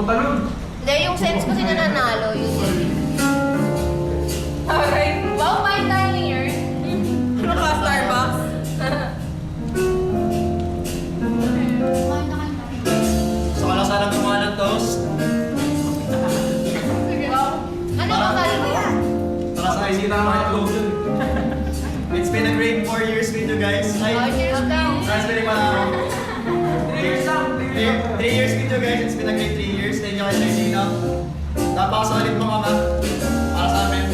Hindi, yung sense ko sila nanalo. Alright. Wow, fine dining here. Ano ka, Starbucks? Gusto ko lang sana gumawa ng toast. Wow. Ano ba kala mo? Para sa hindi na ma-upload yun. It's been a great 4 years with you guys. Cheers daw. It's been 3 years with you guys. It's been a great 3 years. Thank you kay Sir Gino. Napakasalit mo, Mama. Para sa amin.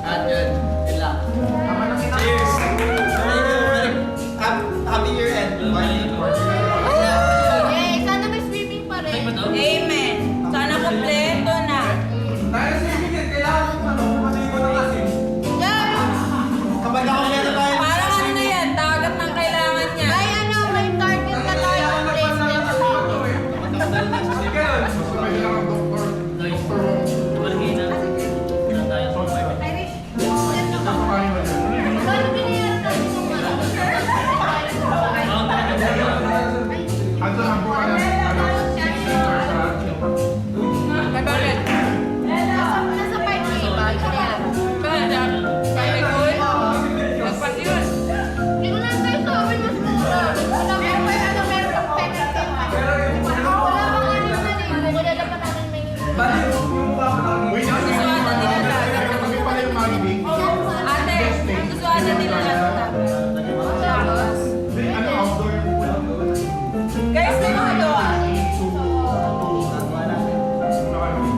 At yun. Yun lang. Cheers! Thank you. Happy year end. Yay, sana may swimming pa rin. Amen. Sana kompleto na. Yeah. Kapag nakakuleta tayo. Parang ano na yan, dagat ng kailangan niya. Ay, ano, may target na tayo ng place Paano binayaran natin yung Bakit? Nasa part na iba, binayaran. Bakit? Very good. Magpas yun. Hindi ko lang tayo sa amin mas mura. Wala pa ano, meron pang penalty. Wala pang ano na libo. Wala dapat namin may... Gustuhan nila dagat. Ate, gustuhan nila dagat. Guys, may mga doon.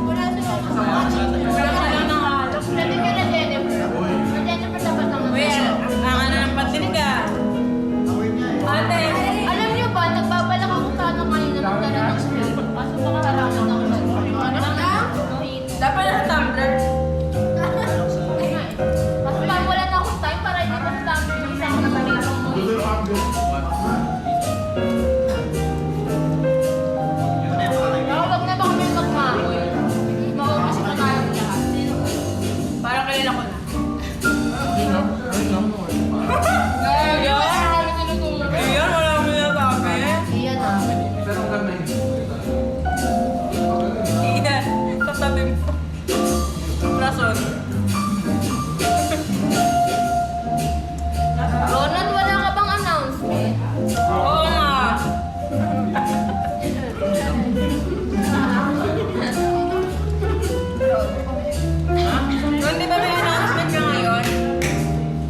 Wala sila. Wala ka lang ng alak. Pwede ka na Jennifer. Ang Jennifer dapat naman. Well, ang ano ng patinga. Ate, Alam niyo ba, nagbabalak ako sana ngayon na magdala ng sweet. Kaso baka harangan ako sa ano lang? dapat na tumbler. Kasi parang wala na akong time para hindi ko sa yung isang kapatid mo. Huwag na ba kami magmahoy? Maubos ko tayo lahat. Parang kanina ko na. Ayan, wala kami nasabi. Iyan na. Iyan, tatabi mo. Rason. Ronald, wala ka bang announcement? Oo nga. Hindi ba may announcement ka ngayon?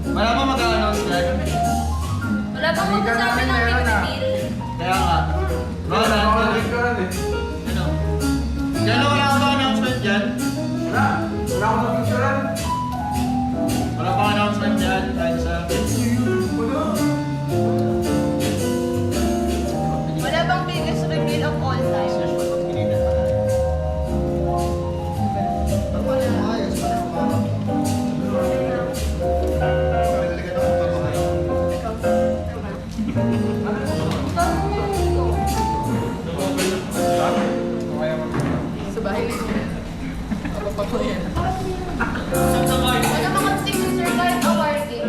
Wala pa mag-announce yan. Wala bang magsasabi ng big deal? Kaya nga. Ano? Diyan wala ka ba announcement dyan? Wala pa announcement dyan. Kahit sa... Wala bang biggest reveal of all time? Sa bahay. Ano mga signature kahit awarding?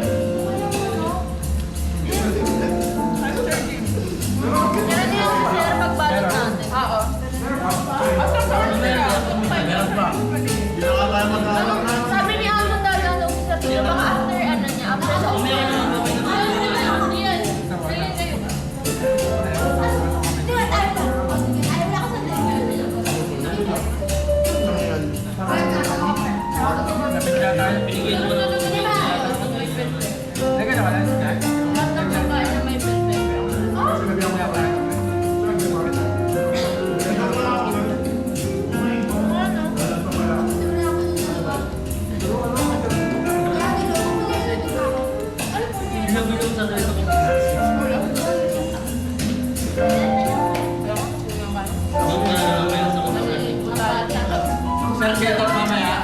Meron din yung sir pagbalot natin. Oo. Hindi na ka tayo mag-announce na. Sabi ni Alvin Dagan nung sa tuyo, baka after ano niya, after sa Sir, get up mamaya.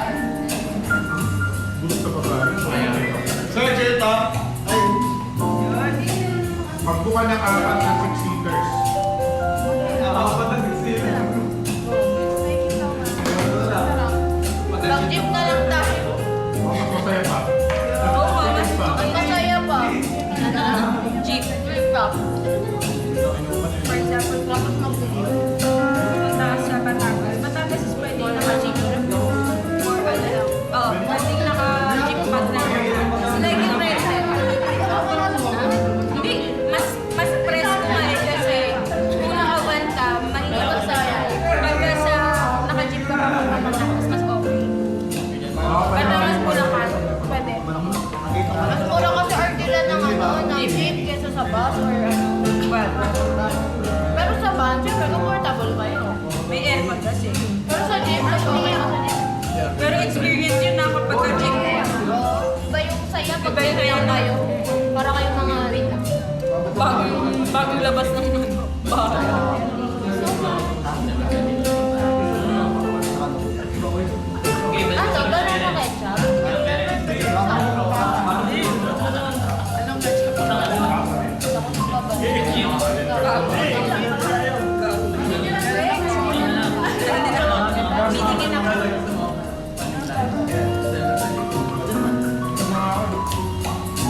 Ano, gano'n mo ketchup? Bitigin ako.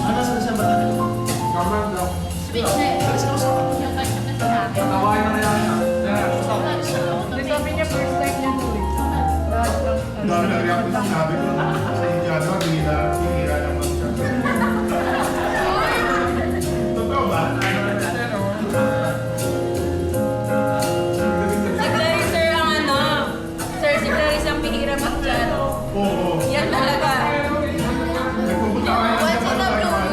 Ano sa siya ba? Switch na yun. Yung ketchup na sinabi. Sabi niya first time niya to eh. Lahat lang. Dami nag-react ko sinabi ko sa Indiano, hinira naman siya. Totoo ba? Si Clarice ang ano. Sir, si Clarice ang pinihiramag dyan. Oo. Yan talaga. Nagpupunta ka ngayon Once in a blue moon.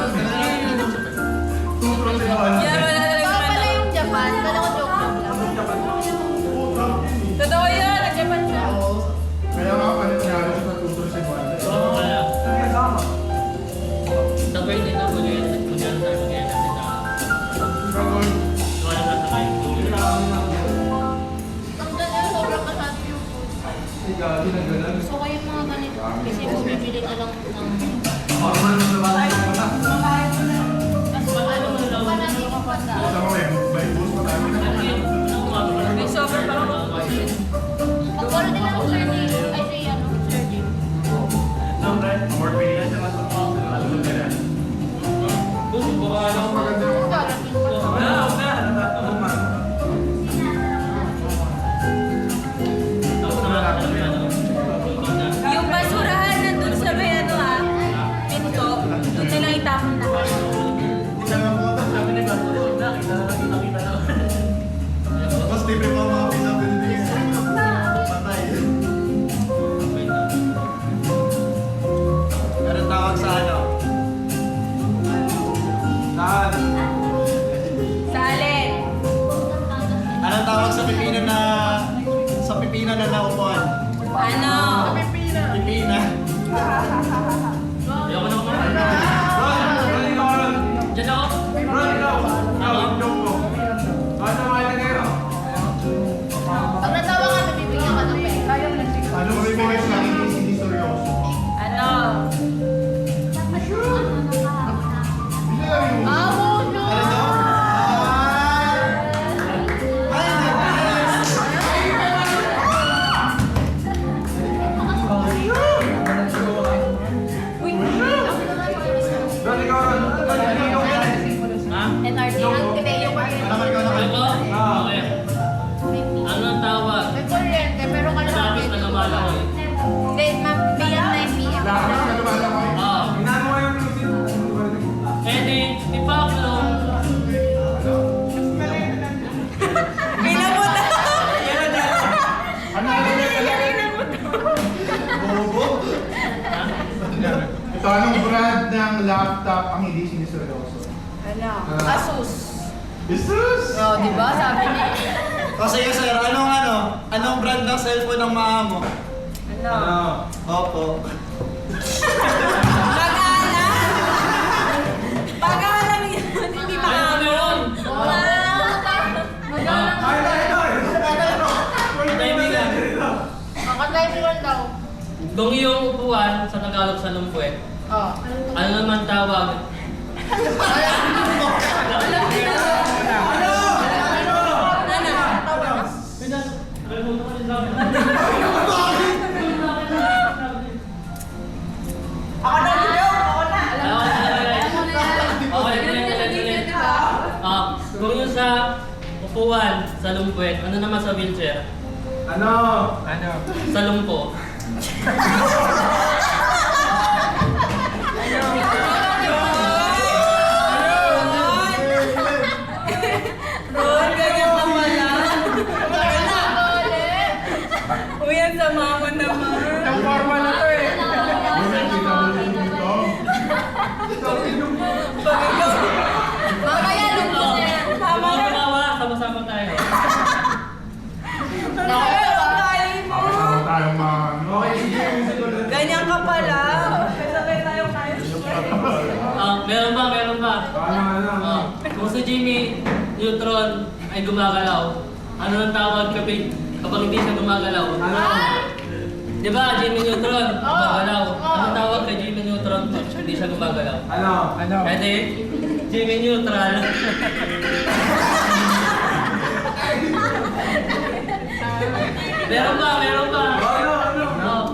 Yan wala talaga Baka pala ano. yung Japan. Kala ko joke lang. Totoo yun, nag-Japan siya. Kaya nga palit niya ako sa tutol si Juan. Gagawin. Ang ganda, sobrang masyado yung food. Gusto ko yung mga ganito. Kasi bumibili ka lang ng... Mas ano, pa natin yung panda. Sa mga may bus pa tayo. May sober pa ako. Pag-follow din ako, Sir Jim. Ay, si ano, Sir Jim. More pay. Maganda yung Darating pa. Yung basurahan nandun sa may ano ha, pinto, doon nila itapon na. Mas libre pa mga pinability. Patay. Anong tawag sa ano? Sa alin? Anong tawag sa pipino na... Sa pipino na naupuan? Ano? Pipina. Pag natawa ka, bibigyan ka ng pera. Ano mo ibigay sa akin yung siniseryoso? Ano? Hindi lang yung Amo, no! Ano daw? Ay, NRT. Hindi, yung Naman ikaw naman. Ano ang tawag? may kuryente, pero Tapos kalahati. nagmamalaw eh. Hindi, ma'am, beyond 9 p.m. lakas na lumala ko eh. Eh di, ipaklo. Pinabot na! Ano Bobo. ito, anong brand ng laptop ang hindi siniseryoso? Ano? Asus. Jesus! Oh, di ba? Sabi niya. O sige sir, anong brand ng cellphone ng mama mo? Ano? Opo. Pag-alam? Pag-alam yun, hindi Ayun, makakamon. meron. Kaibigan, Makatay mo lang daw. kung iyong upuan sa Tagalog sa Lumpuet, Oh. ano naman tawag? Kung yung sa upuan sa Lumpuet, ano naman sa wheelchair? Sa lumpo. Ron, ganyan ka pala. Uy, ang sama mo naman. Ang formal na to eh. Bulan, kita mo yung dito. Pag ikaw, Mamaya, lungkot na yan. tama na. Sama-sama, sama-sama tayo. Kaya mo. Kasama tayong mga ano. Ganyan ka pala. Sabay tayo kayo. Meron ba? Kung si Jimmy Neutron ay gumagalaw, ano ang tawag kapag hindi siya gumagalaw? Di ba, Jimmy Neutron, gumagalaw. Ano tawag kay Jimmy Neutron pag hindi siya gumagalaw? Ano? Pwede, Jimmy Neutral. Meron pa, meron pa. Oh.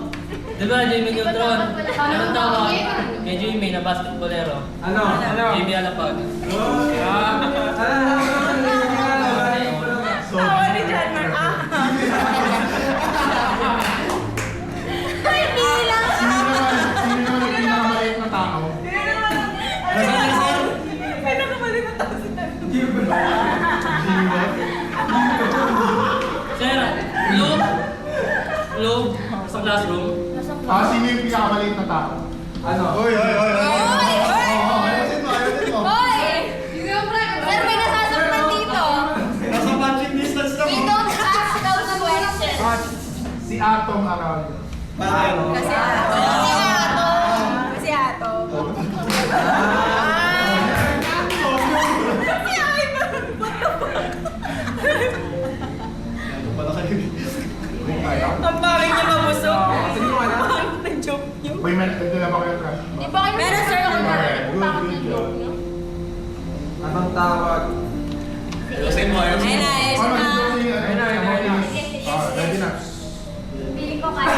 Di ba, Jimmy Neutron? Ano tawag kay Jimmy na basketballero? Ano? Jimmy Alapag. Tawa ni John Mark. Ay, bilang! Sino naman yung pinakamaliit na tao? Pinakamalit na tao si John. Jimbo? Sir, Loob, sa classroom. Sino yung pinakamaliit na tao? Ano? Oy! Ayusin mo! Hoy! Sir, may nasasaktan dito. Nasa punching distance lang. We don't ask those questions. Si Atom Araujo. Bakit? Kasi Atom. Si Ivan. What the fuck? Pala kayo. Ang pangit niya mabusog. Sige mo, ano? Pangit ng joke niyo. May nandun na ba kayo crush? Di ba kayo Meron, sir, ako na. Good job. Anong tawag? Ayusin mo, ayusin Ayun mo. na, ayun Ano na. yung si Ayun na. ready na. Pili ko kayo.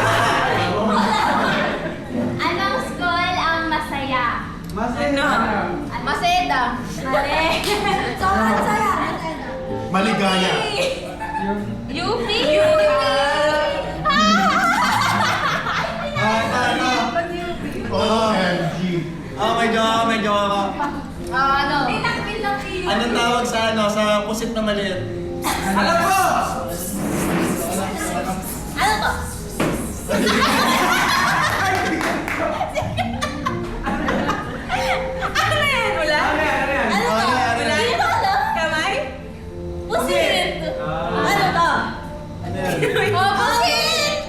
Anong school ang masaya? Ano? Maseda. Mali. Sobrang saya. Maligaya. UP. OMG. May jowa ako. Ano? Anong tawag sa pusit na maliit? Alam ko! Ano to? Ano na yan? Wala? Ano to? Ano? Hindi ko alam. Kamay? Pusit. Ano to? Oh, pusit!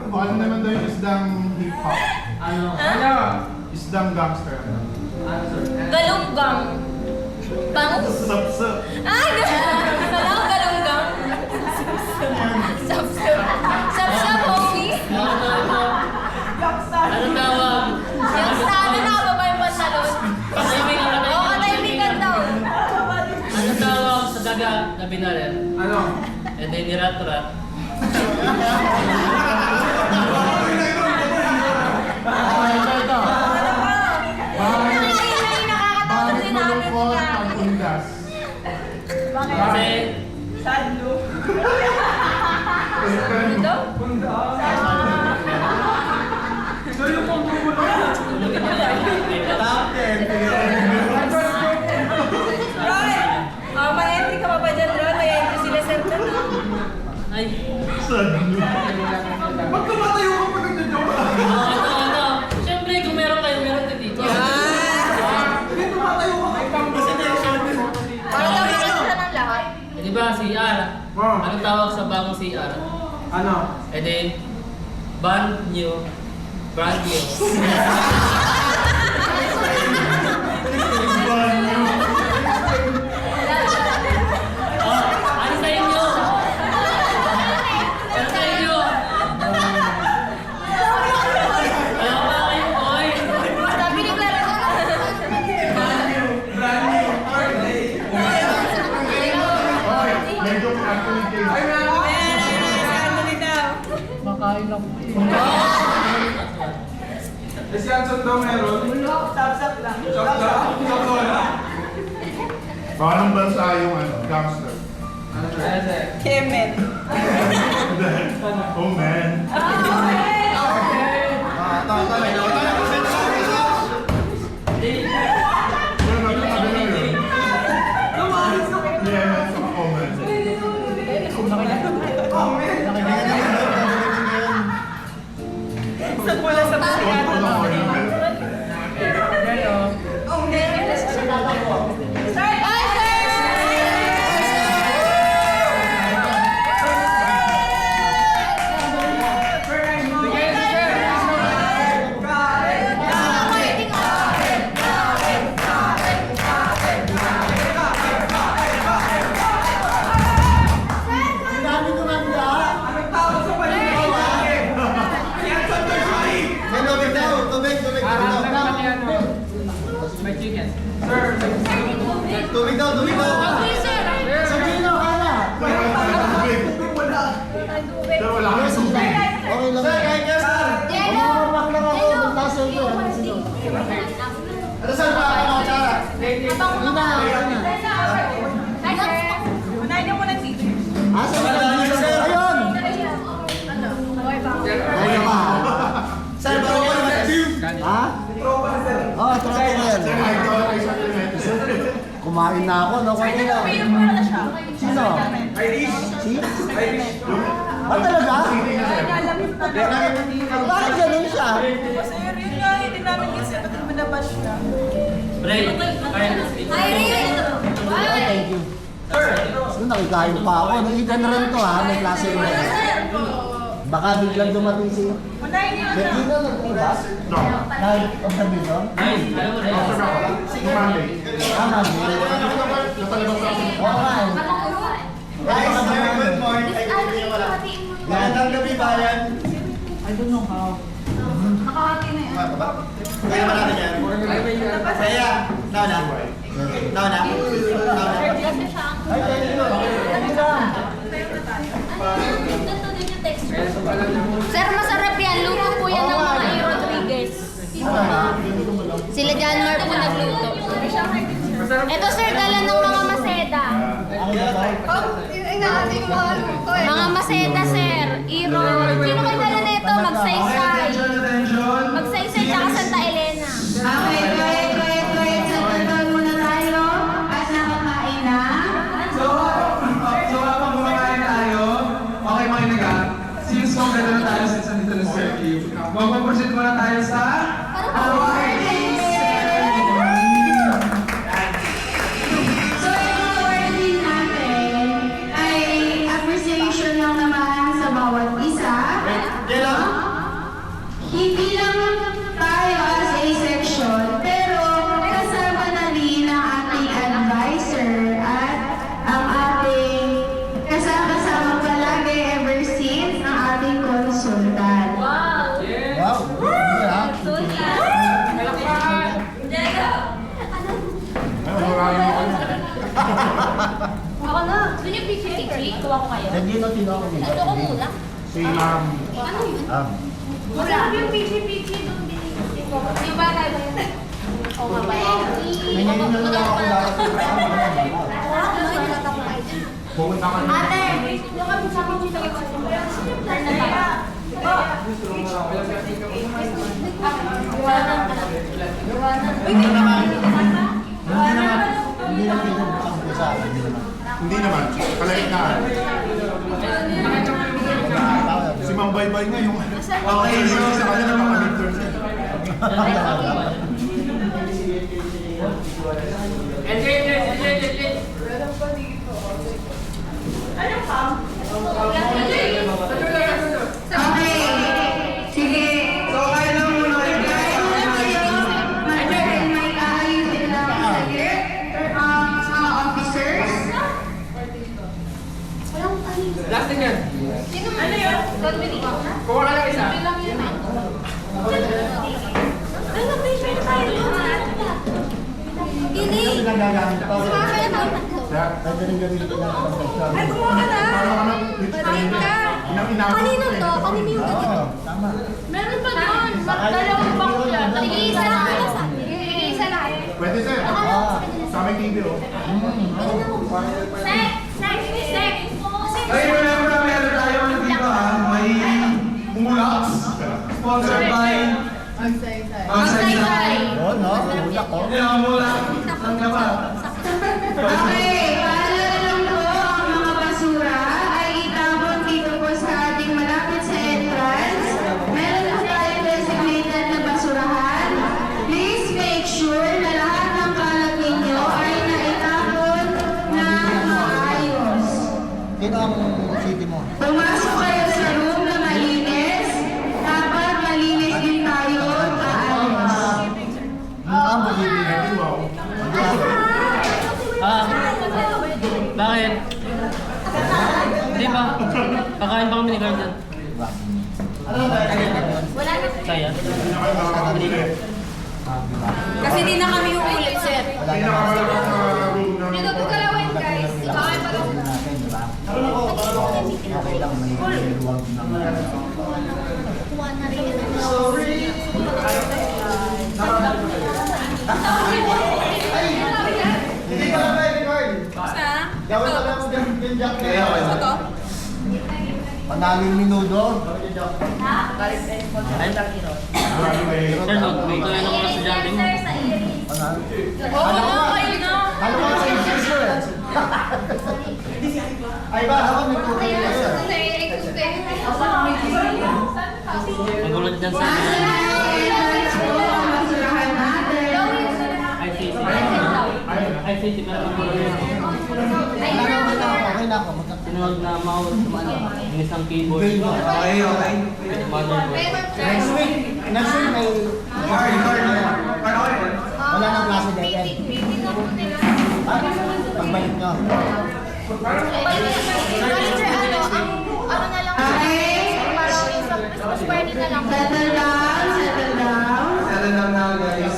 Ano naman daw yung isdang hip-hop? Ano? Isdang gangster. Ano, sir? Galunggang. Bangus. Sup-sup. Galunggang. Sap-sap. Sap-sap, homie. Ano tawag? Yung sa ano nakababa yung pantalon. Katahimikan, Oo, katahimikan daw. Ano tawag sa daga na binaler? Ano? And then nirat-rat. Ito. Bahay Ay, nakakatawa din namin malungkot niya. ang undas. Kasi, Ito? So yung pagbubulo mo. Top 10. Roy! May entry ka pa ba dyan, Roy? May entry sila sa ito. ay, Ba't tumatayo ka pag nagja-joke? ano. Siyempre, kung meron kayo, meron din dito. Hindi tumatayo ka kay Para daw makita ng lahat. Eh, di ba, CR? Oh. Anong tawag sa bagong CR? Ano? Eh di, brand new. Oh, ano sa inyo? Ano sa inyo? Wala pa kayo, boy. Sabi ni Clara ko. Okay, medyo actually case. Ay, meron! Sandali daw. Si Anson daw meron. Sap-sap lang. Sap-sap? Parang bansa yung gangster. Ano, sir? Kemen. Oh man. Ano na yun? Yeah, sa oh man. Sa pula sa All pagkakataon. the ornament. Ay, sir! Tubig daw, tubig daw. Okay, sir. Sa Gino, kaya. Pero wala kang tubig. Okay lang. Sir, kahit ka, sir. Diego! Diego! Ano saan ba? Ano, Chara? Unahin niyo muna si teacher. Asa ba tayo, sir? Ayun! Ayun ka. Sir, baro ko naman. Ha? Oo, tropa ko yan. Sir, idol ay sa United. Kumain na ako, no? Kaya na. Pero pala siya. Sino? Si? Ah, talaga? Bakit ganun siya? Kasi yun nga, hindi namin kasi ba't binabash na. Bray, kaya na speech. Ay, thank you. So, nakikain pa ako. Nakita na rin to ha, may klase rin. Baka biglang dumating si... Unahin niyo na. Bettina, nagtiba? No. Nag-observation? Nice, alam mo na yun. After ako. Nung Monday. Tama, Natalabas ako. Oo nga eh. Guys, very good morning. Ay, good morning wala. Magandang gabi, bayan. Nakahati na yan. Kaya ba natin yan? Kaya, nauna. Nauna. Ay, thank you. Thank you. Ganito din yung texture. Sir, masarap yan. Luto po yan ng mga A. Rodriguez. Sila John Mar po nagluto. Ito sir, dala ng mga maseda. Mga maseda sir. Iro. Sino kayo dala nito? Magsaysay. Magsaysay tsaka Santa Elena. Okay, quiet. Sagutan muna tayo at nakakain na. So habang kumakain tayo, okay mga inaga, since maganda na tayo since nandito na Sir Kim, mag-proceed muna tayo sa awarding ceremony. So, yung awarding natin ay appreciation lang naman sa bawat isa. Kailan? Hindi lang tayo as a section, pero kasama na rin ang ating advisor at ang ating kasama palagi ever since ang ating consultant. Wow! Wow. Yeah. Ay, marami ako. Ako na. Gusto niyo picture? Tuwa ko kayo. Hindi na tinawag ko. Ito ko mula. Si Ano yun? Wala yung pichi-pichi doon din. Di ba tayo ba yun? Oo nga ba? May ngayon na lang ako lahat. pumunta ka na. Ate! Yung kami sa kong chito yung Hindi naman. Hindi naman pinagbukas ko sa akin. Hindi naman. Kalaitaan. Si Mang Baybay nga yung... Okay, so, Sa kanya na mga midterms eh. Okay. Sige. So kaya lang muna kayo guys. May aayusin lang saglit. Mga officers. Last thing yan. Ano yun? Kuha ka lang isa. Ano picture na tayo doon? Hindi. Pinagagamit pa. Sumama na tayo tatlo. Pwede rin gamitin natin ang session. Ay, kumuha ka na. Paano ka na? Kain ka. Kanino to? Kanino yung ganito? Oo, tama. Meron pa doon. Dalawang box yan. Tig-iisa na. Tig-iisa na. Pwede sir. Sa aming TV oh. Sek! Sek! Sek! Okay, remember na meron tayo dito ha. May Mulax. Sponsored by Magsaysay. Oo, no? Ulak ko. Yung Mulax. Ang gaba. Okay. Paalala lang po, ang mga basura ay itapon dito po sa ating malapit sa entrance. Meron po tayong designated na basurahan. Please make sure na lahat ng kalat ninyo ay naitapon na maayos. Dito ang city mo. Pumasok kayo sa room na malinis. Dapat malinis din tayo maayos. Ang bumibili. Wow. Bakit? Hindi ba? Kakain pa kami ni Garden. Wala na. Kaya? Kasi hindi na kami yung ulit, sir. Wala na room na Dito po galawin, guys. Okay pa lang. natin, di ba? Okay lang, may luwag ng... Kuha na rin yun. Hindi ka lang pwede, Carl. Sa? Gawin ka lang yung jack na Kaya okay. Ito? Panaling minudo. Sir, may tuloy ng mga estudyante mo. Oo na, kayo na. Ano ka sa sir? Ay ba, ako may tuloy na sir. Magulat dyan sa Nasa na ang entrance po ang basurahan natin. ICT. ICT ka lang magulat. Okay na ako. Sinuwag na mouse, yung isang keyboard. Okay, okay. Motherboard. Next week may... Carl, okay. Wala nang klase dito. Pagbalik nyo. Ano na lang, Okay. parang yung sa Christmas party na lang. Settle down, settle down. Settle down now, guys.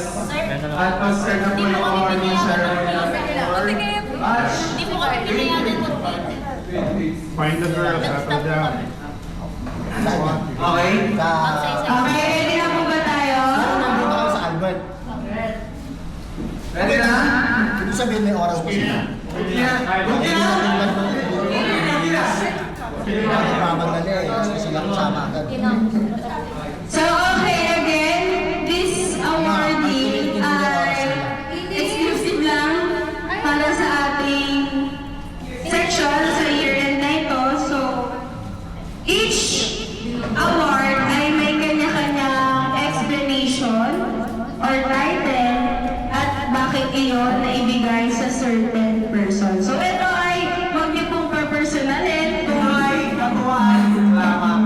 At mag-start na po yung award ni Sharon. Batch. Hindi po kami pinayagan mo. Find the girl, settle down. Okay? Okay, ready na po ba tayo? Nandito kami sa Albert. Ready na? Ibig sabihin may oras pa sila. Ready na? Ready na? Bakit mamadali? Gusto silang kasama agad. So, okay, again, this awarding ay exclusive lang para sa ating section sa year-end na ito. So, each award ay may kanya-kanyang explanation or title at bakit iyon na ibigay sa certain person. So, ito ay huwag niyo pong pa-personalin kung ay katuwaan.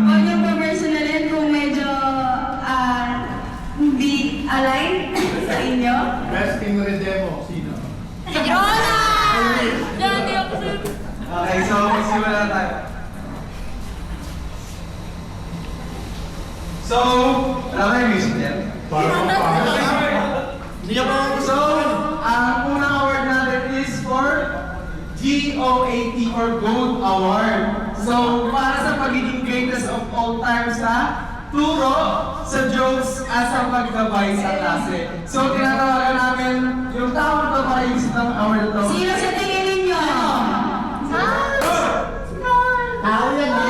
Huwag niyo pa-personalin kung medyo hindi align sa inyo. Best thing with the demo, sino? Okay, so magsimula na tayo. So, alam mo yung music yan? Parang Hindi niyo pa ako So, ang unang award natin is for GOAT or GOAT Award. So, para sa pagiging greatest of all time sa turo sa jokes at sa paggabay sa klase. So, tinatawagan namin yung tao na para yung ng award na to. Sino sa tingin ninyo? Tao yan ha?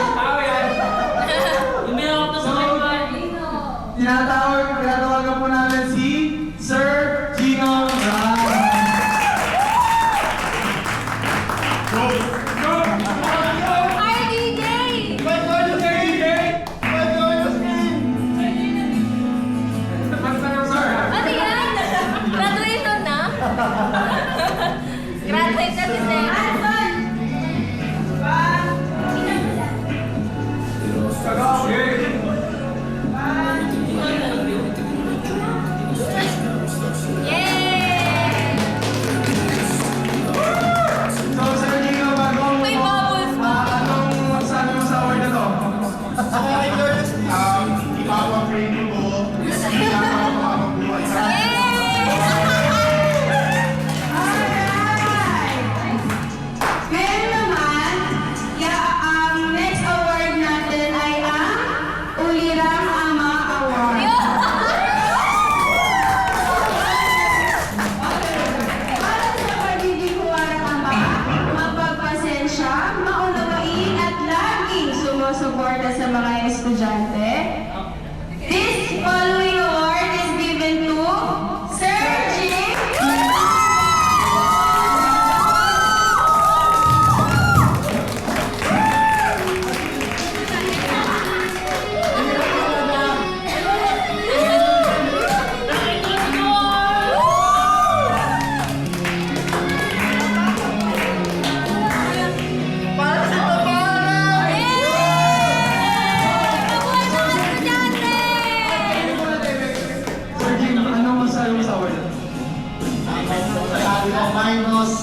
Yung may ako sa Tinatawagan po namin si Sir Gino Ram. Ano yan? Graduation na? Graduate na si Sir. Yay! So, Sir Gino, May bubbles pa. anong sabi mo sa award na to? ipapag-training ko. Ipapag-buhay sa Ngayon naman, ang next award natin ay ang Ulirang Ama Award. Para sa pagiging huwarang ama, mapagpasensya, maunawain at laging sumusuporta sa mga estudyante. This following award is given to Sir Jim. Sir Jim, anong masabi mo sa award na to? Sabi ko, minus